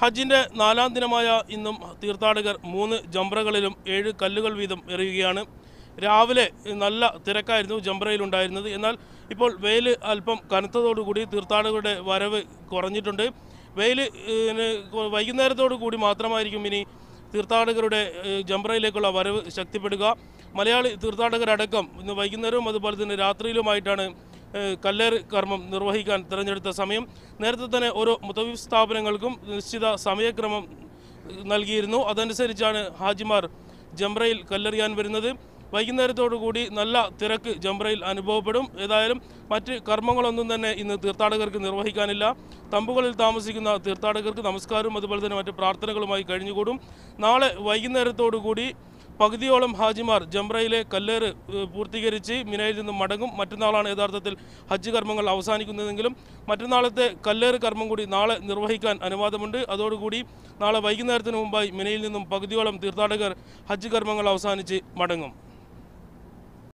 ഹജ്ജിന്റെ നാലാം ദിനമായ ഇന്നും തീർത്ഥാടകർ 3 ജംറകളിലും 7 കല്ലുകൾ വീതം എറിയുകയാണ്. രാവിലെ നല്ല തിരക്കായിരുന്നു ജംറയിലുണ്ടായിരുന്നത്. എന്നാൽ ഇപ്പോൾ വെയിൽ അല്പം കനത്തതോടുകൂടി തീർത്ഥാടകരുടെ വരവ് കുറഞ്ഞിട്ടുണ്ട്. വെയിൽ വൈകുന്നേരത്തോടു കൂടി മാത്രമായിരിക്കും ഇനി തീർത്ഥാടകരുടെ ജംറയിലേക്കുള്ള വരവ് ശക്തിപ്പെടുക. മലയാളി തീർത്ഥാടകരടക്കം ഇന്ന് വൈകുന്നേരവും അതുപോലെ തന്നെ രാത്രിയിലുമായിട്ടാണ് കല്ലേറ് കർമ്മം നിർവഹിക്കാൻ തിരഞ്ഞെടുത്ത സമയം. നേരത്തെ തന്നെ ഓരോ മുതവീഫ് സ്ഥാപനങ്ങൾക്കും നിശ്ചിത സമയക്രമം നൽകിയിരുന്നു. അതനുസരിച്ചാണ് ഹാജിമാർ ജംറയിൽ കല്ലെറിയാൻ വരുന്നത്. വൈകുന്നേരത്തോടുകൂടി നല്ല തിരക്ക് ജംറയിൽ അനുഭവപ്പെടും. ഏതായാലും മറ്റ് കർമ്മങ്ങളൊന്നും തന്നെ ഇന്ന് തീർത്ഥാടകർക്ക് നിർവഹിക്കാനില്ല. തമ്പുകളിൽ താമസിക്കുന്ന തീർത്ഥാടകർക്ക് നമസ്കാരവും അതുപോലെ തന്നെ മറ്റ് പ്രാർത്ഥനകളുമായി കഴിഞ്ഞുകൂടും. നാളെ വൈകുന്നേരത്തോടുകൂടി പകുതിയോളം ഹാജിമാർ ജംറയിലെ കല്ലേറ് പൂർത്തീകരിച്ച് മിനയിൽ നിന്നും മടങ്ങും. മറ്റന്നാളാണ് യഥാർത്ഥത്തിൽ ഹജ്ജ് കർമ്മങ്ങൾ അവസാനിക്കുന്നതെങ്കിലും മറ്റന്നാളത്തെ കല്ലേറ് കർമ്മം കൂടി നാളെ നിർവഹിക്കാൻ അനുവാദമുണ്ട്. അതോടുകൂടി നാളെ വൈകുന്നേരത്തിന് മുമ്പായി മിനയിൽ നിന്നും പകുതിയോളം തീർത്ഥാടകർ ഹജ്ജ് കർമ്മങ്ങൾ അവസാനിച്ച് മടങ്ങും.